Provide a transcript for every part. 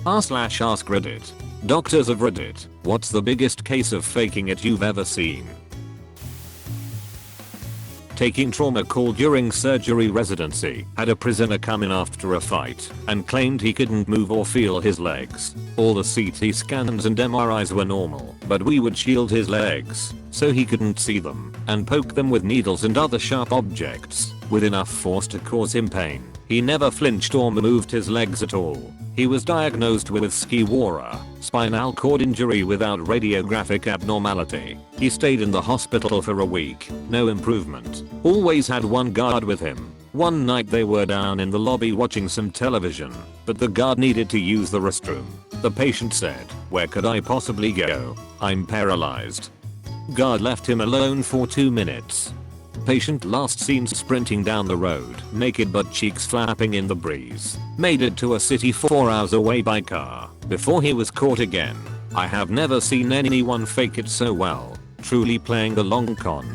r/AskReddit. Doctors of Reddit, what's the biggest case of faking it you've ever seen? Taking trauma call during surgery residency. Had a prisoner come in after a fight and claimed he couldn't move or feel his legs. All the CT scans and MRIs were normal, but we would shield his legs so he couldn't see them and poke them with needles and other sharp objects with enough force to cause him pain. He never flinched or moved his legs at all. He was diagnosed with SCIWARA, spinal cord injury without radiographic abnormality. He stayed in the hospital for a week, no improvement. Always had one guard with him. One night they were down in the lobby watching some television, but the guard needed to use the restroom. The patient said, "Where could I possibly go? I'm paralyzed." Guard left him alone for 2 minutes. Patient last seen sprinting down the road, naked butt cheeks flapping in the breeze. Made it to a city 4 hours away by car before he was caught again. I have never seen anyone fake it so well, truly playing the long con.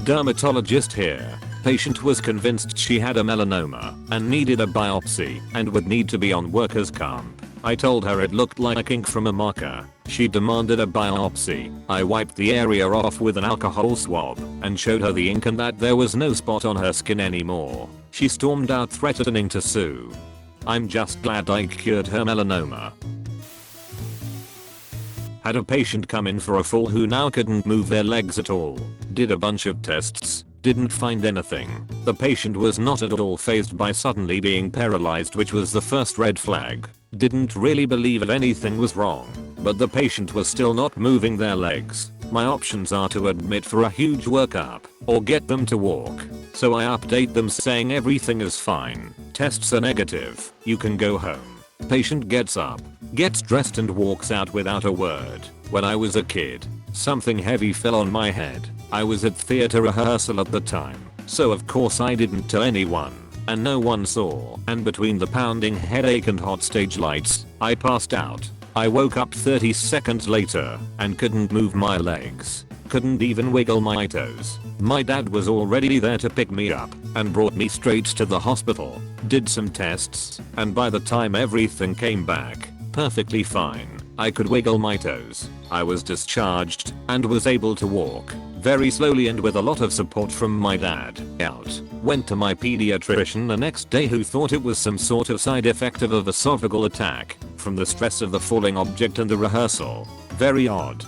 Dermatologist here. Patient was convinced she had a melanoma and needed a biopsy and would need to be on workers' comp. I told her it looked like ink from a marker. She demanded a biopsy. I wiped the area off with an alcohol swab and showed her the ink and that there was no spot on her skin anymore. She stormed out threatening to sue. I'm just glad I cured her melanoma. Had a patient come in for a fall who now couldn't move their legs at all. Did a bunch of tests. Didn't find anything. The patient was not at all fazed by suddenly being paralyzed, which was the first red flag. Didn't really believe if anything was wrong, but the patient was still not moving their legs. My options are to admit for a huge workup or get them to walk. So I update them saying everything is fine. Tests are negative. You can go home. Patient gets up, gets dressed and walks out without a word. When I was a kid, something heavy fell on my head. I was at theater rehearsal at the time, so of course I didn't tell anyone, and no one saw. And between the pounding headache and hot stage lights, I passed out. I woke up 30 seconds later and couldn't move my legs. Couldn't even wiggle my toes. My dad was already there to pick me up and brought me straight to the hospital. Did some tests, and by the time everything came back, perfectly fine. I could wiggle my toes. I was discharged and was able to walk. Very slowly and with a lot of support from my dad. Went to my pediatrician the next day, who thought it was some sort of side effect of a esophageal attack from the stress of the falling object and the rehearsal. Very odd.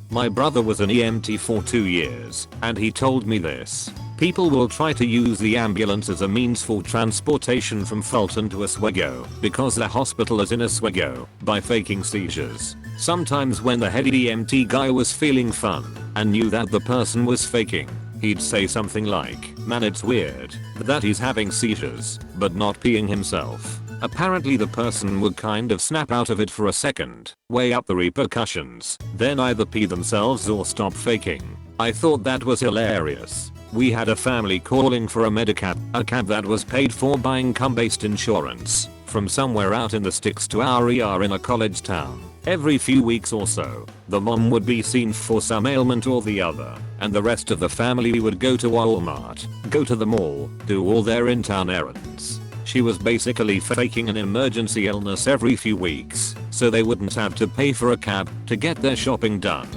My brother was an EMT for 2 years, and he told me this. People will try to use the ambulance as a means for transportation from Fulton to Oswego because the hospital is in Oswego by faking seizures. Sometimes when the head EMT guy was feeling fun and knew that the person was faking, he'd say something like, "Man, it's weird that he's having seizures, but not peeing himself." Apparently the person would kind of snap out of it for a second, weigh up the repercussions, then either pee themselves or stop faking. I thought that was hilarious. We had a family calling for a medicab, a cab that was paid for by income-based insurance, from somewhere out in the sticks to our ER in a college town. Every few weeks or so, the mom would be seen for some ailment or the other, and the rest of the family would go to Walmart, go to the mall, do all their in-town errands. She was basically faking an emergency illness every few weeks, so they wouldn't have to pay for a cab to get their shopping done.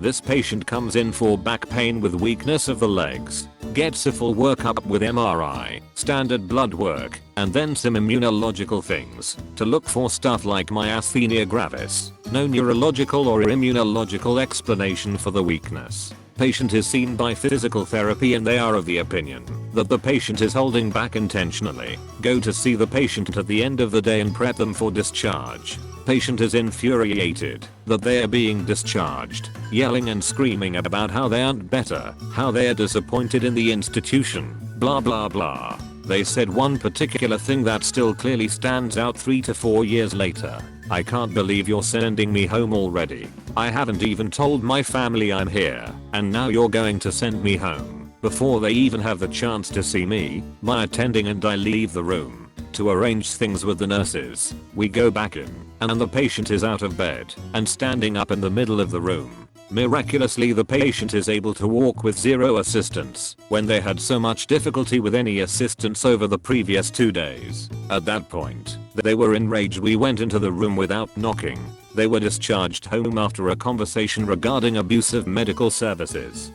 This patient comes in for back pain with weakness of the legs, gets a full workup with MRI, standard blood work, and then some immunological things to look for stuff like myasthenia gravis. No neurological or immunological explanation for the weakness. Patient is seen by physical therapy and they are of the opinion that the patient is holding back intentionally. Go to see the patient at the end of the day and prep them for discharge. Patient is infuriated that they are being discharged, yelling and screaming about how they aren't better, how they are disappointed in the institution, blah blah blah. They said one particular thing that still clearly stands out 3 to 4 years later. "I can't believe you're sending me home already. I haven't even told my family I'm here, and now you're going to send me home before they even have the chance to see me." My attending and I leave the room to arrange things with the nurses. We go back in, and the patient is out of bed and standing up in the middle of the room. Miraculously the patient is able to walk with zero assistance when they had so much difficulty with any assistance over the previous 2 days. At that point, they were enraged. We went into the room without knocking. They were discharged home after a conversation regarding abusive medical services.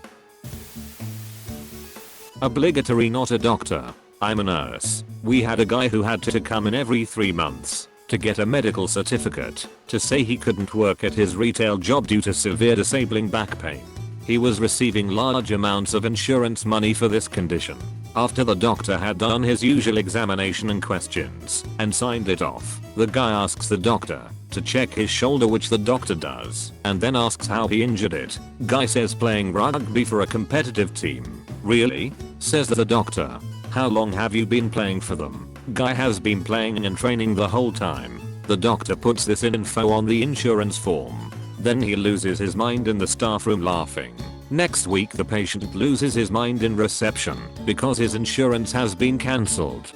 Obligatory, not a doctor. I'm a nurse. We had a guy who had to come in every 3 months to get a medical certificate to say he couldn't work at his retail job due to severe disabling back pain. He was receiving large amounts of insurance money for this condition. After the doctor had done his usual examination and questions and signed it off, the guy asks the doctor to check his shoulder, which the doctor does, and then asks how he injured it. Guy says playing rugby for a competitive team. Really? Says the doctor. How long have you been playing for them? Guy has been playing and training the whole time. The doctor puts this info on the insurance form. Then he loses his mind in the staff room laughing. Next week the patient loses his mind in reception because his insurance has been cancelled.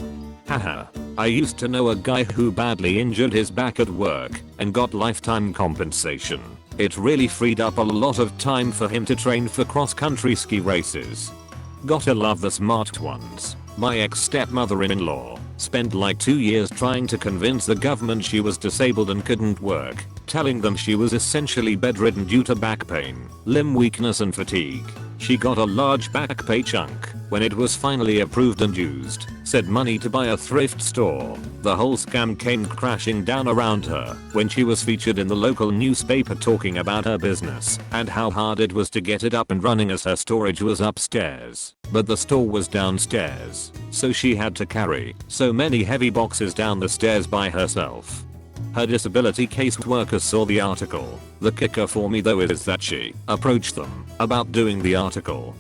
Haha. I used to know a guy who badly injured his back at work and got lifetime compensation. It really freed up a lot of time for him to train for cross-country ski races. Gotta love the smart ones. My ex-stepmother-in-law spent like 2 years trying to convince the government she was disabled and couldn't work, telling them she was essentially bedridden due to back pain, limb weakness and fatigue. She got a large back pay chunk when it was finally approved and used said money to buy a thrift store. The whole scam came crashing down around her when she was featured in the local newspaper talking about her business and how hard it was to get it up and running as her storage was upstairs, but the store was downstairs, so she had to carry so many heavy boxes down the stairs by herself. Her disability caseworkers saw the article. The kicker for me though is that she approached them about doing the article.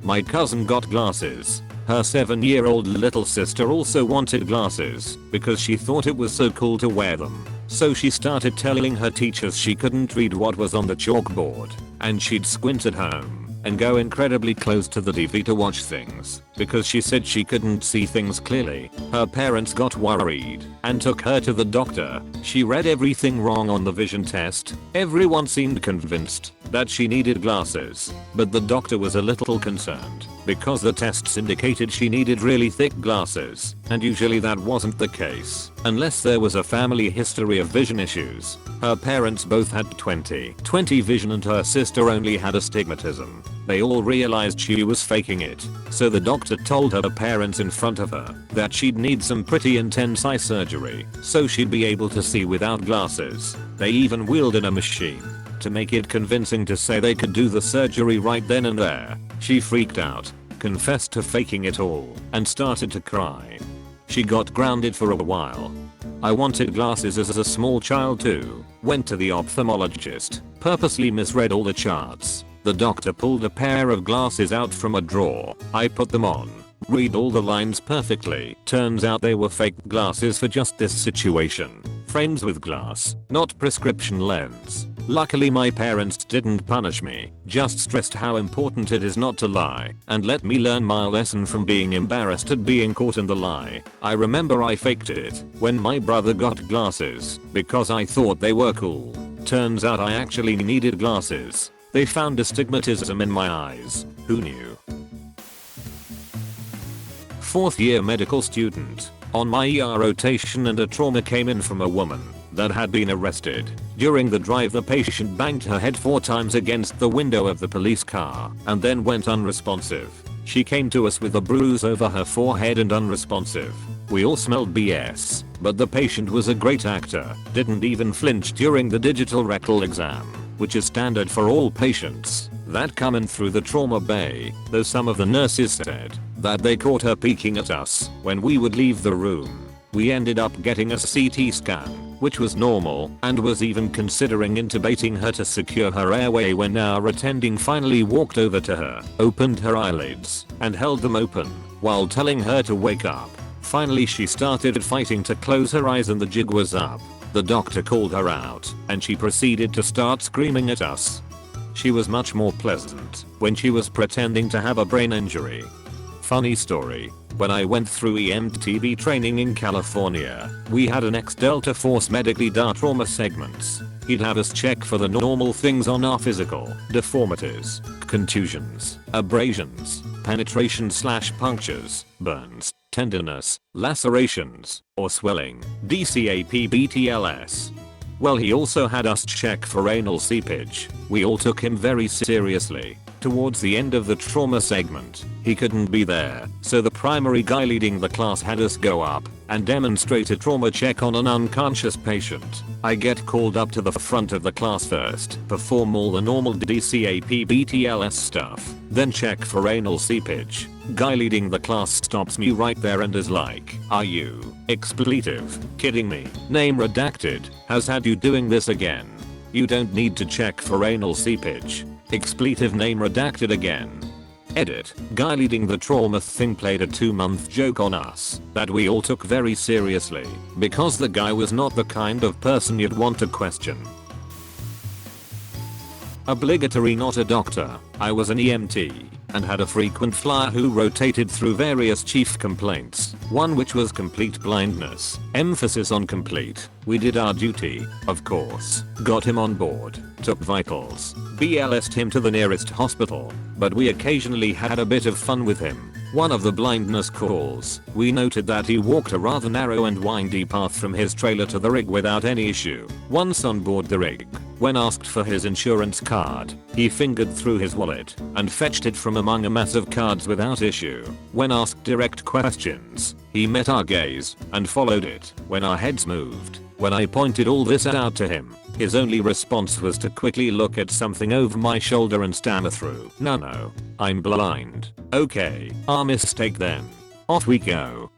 My cousin got glasses. Her 7-year-old little sister also wanted glasses because she thought it was so cool to wear them. So she started telling her teachers she couldn't read what was on the chalkboard, and she'd squint at home and go incredibly close to the TV to watch things because she said she couldn't see things clearly. Her parents got worried and took her to the doctor. She read everything wrong on the vision test. Everyone seemed convinced that she needed glasses, but the doctor was a little concerned because the tests indicated she needed really thick glasses, and usually that wasn't the case unless there was a family history of vision issues. Her parents both had 20/20 vision and her sister only had astigmatism. They all realized she was faking it, so the doctor told her parents in front of her that she'd need some pretty intense eye surgery so she'd be able to see without glasses. They even wheeled in a machine to make it convincing to say they could do the surgery right then and there. She freaked out, confessed to faking it all, and started to cry. She got grounded for a while. I wanted glasses as a small child too. Went to the ophthalmologist, purposely misread all the charts. The doctor pulled a pair of glasses out from a drawer. I put them on, read all the lines perfectly. Turns out they were fake glasses for just this situation. Frames with glass, not prescription lens. Luckily my parents didn't punish me, just stressed how important it is not to lie, and let me learn my lesson from being embarrassed at being caught in the lie. I remember I faked it when my brother got glasses because I thought they were cool. Turns out I actually needed glasses. They found astigmatism in my eyes. Who knew? 4th year medical student. On my ER rotation and a trauma came in from a woman that had been arrested. During the drive the patient banged her head 4 times against the window of the police car and then went unresponsive. She came to us with a bruise over her forehead and unresponsive. We all smelled BS, but the patient was a great actor, didn't even flinch during the digital rectal exam, which is standard for all patients that come in through the trauma bay, though some of the nurses said that they caught her peeking at us when we would leave the room. We ended up getting a CT scan, which was normal, and was even considering intubating her to secure her airway when our attending finally walked over to her, opened her eyelids, and held them open while telling her to wake up. Finally she started fighting to close her eyes and the jig was up. The doctor called her out, and she proceeded to start screaming at us. She was much more pleasant when she was pretending to have a brain injury. Funny story. When I went through EMTs training in California, we had an ex-Delta Force medically trauma segments. He'd have us check for the normal things on our physical: deformities, contusions, abrasions, penetration/punctures, burns, tenderness, lacerations, or swelling, DCAP/BTLS. Well, he also had us check for anal seepage. We all took him very seriously. Towards the end of the trauma segment, he couldn't be there, so the primary guy leading the class had us go up and demonstrate a trauma check on an unconscious patient. I get called up to the front of the class first, perform all the normal DCAP/BTLS stuff, then check for anal seepage. Guy leading the class stops me right there and is like, "Are you, expletive, kidding me? Name redacted, has had you doing this again. You don't need to check for anal seepage. Expletive name redacted again." Edit. Guy leading the trauma thing played a 2-month joke on us that we all took very seriously because the guy was not the kind of person you'd want to question. Obligatory, not a doctor. I was an EMT and had a frequent flyer who rotated through various chief complaints, one which was complete blindness, emphasis on complete. We did our duty, of course, got him on board, took vitals, BLS'd him to the nearest hospital, but we occasionally had a bit of fun with him. One of the blindness calls, we noted that he walked a rather narrow and windy path from his trailer to the rig without any issue. Once on board the rig, when asked for his insurance card, he fingered through his wallet and fetched it from among a mass of cards without issue. When asked direct questions, he met our gaze and followed it when our heads moved. When I pointed all this out to him, his only response was to quickly look at something over my shoulder and stammer through, "No, I'm blind." "Okay, our mistake then." Off we go.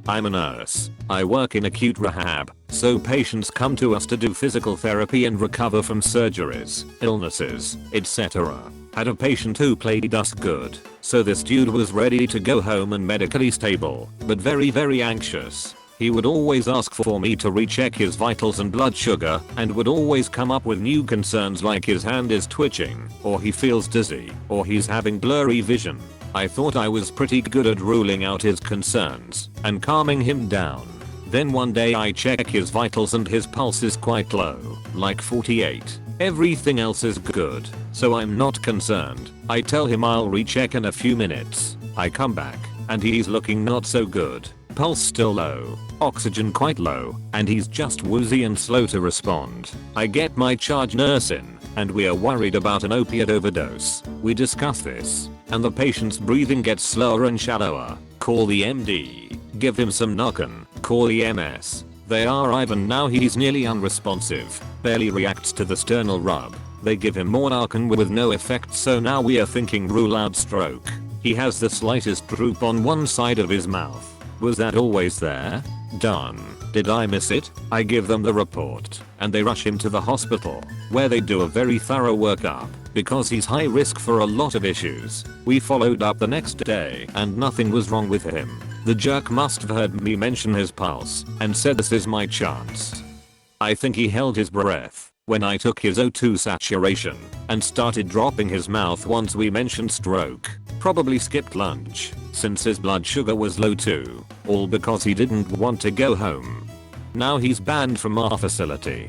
I'm a nurse. I work in acute rehab, so patients come to us to do physical therapy and recover from surgeries, illnesses, etc. Had a patient who played us good, so this dude was ready to go home and medically stable, but very anxious. He would always ask for me to recheck his vitals and blood sugar, and would always come up with new concerns like his hand is twitching, or he feels dizzy, or he's having blurry vision. I thought I was pretty good at ruling out his concerns and calming him down. Then one day I check his vitals and his pulse is quite low, like 48. Everything else is good, so I'm not concerned. I tell him I'll recheck in a few minutes. I come back, and he's looking not so good. Pulse still low, oxygen quite low, and he's just woozy and slow to respond. I get my charge nurse in, and we are worried about an opiate overdose. We discuss this, and the patient's breathing gets slower and shallower. Call the MD, give him some Narcan, call EMS. They arrive and now he's nearly unresponsive, barely reacts to the sternal rub. They give him more Narcan with no effect, so now we are thinking rule out stroke. He has the slightest droop on one side of his mouth. Was that always there? Done. Did I miss it? I give them the report, and they rush him to the hospital, where they do a very thorough workup, because he's high risk for a lot of issues. We followed up the next day, and nothing was wrong with him. The jerk must have heard me mention his pulse, and said this is my chance. I think he held his breath when I took his O2 saturation, and started dropping his mouth once we mentioned stroke. Probably skipped lunch, since his blood sugar was low too, all because he didn't want to go home. Now he's banned from our facility.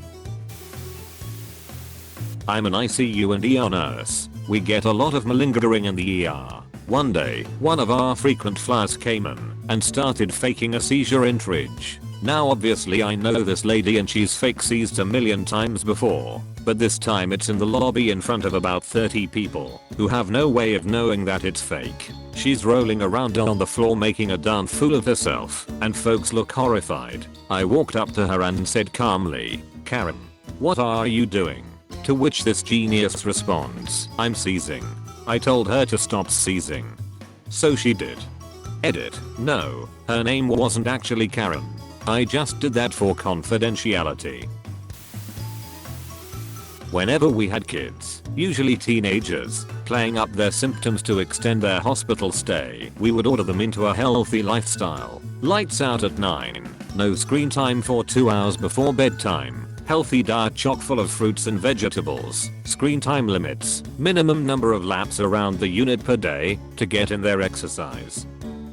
I'm an ICU and ER nurse. We get a lot of malingering in the ER. One day, one of our frequent flyers came in and started faking a seizure in Tridge. Now obviously I know this lady and she's fake seized a million times before, but this time it's in the lobby in front of about 30 people who have no way of knowing that it's fake. She's rolling around on the floor making a darn fool of herself, and folks look horrified. I walked up to her and said calmly, "Karen, what are you doing?" To which this genius responds, "I'm seizing." I told her to stop seizing. So she did. Edit. No, her name wasn't actually Karen. I just did that for confidentiality. Whenever we had kids, usually teenagers, playing up their symptoms to extend their hospital stay, we would order them into a healthy lifestyle. Lights out at 9, no screen time for 2 hours before bedtime, healthy diet chock full of fruits and vegetables, screen time limits, minimum number of laps around the unit per day to get in their exercise.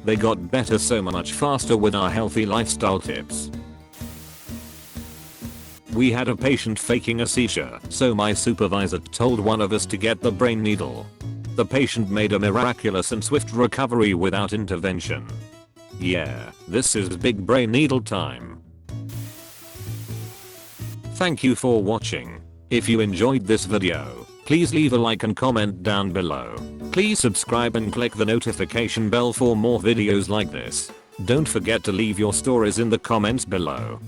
They got better so much faster with our healthy lifestyle tips. We had a patient faking a seizure, so my supervisor told one of us to get the brain needle. The patient made a miraculous and swift recovery without intervention. Yeah, this is big brain needle time. Thank you for watching. If you enjoyed this video, please leave a like and comment down below. Please subscribe and click the notification bell for more videos like this. Don't forget to leave your stories in the comments below.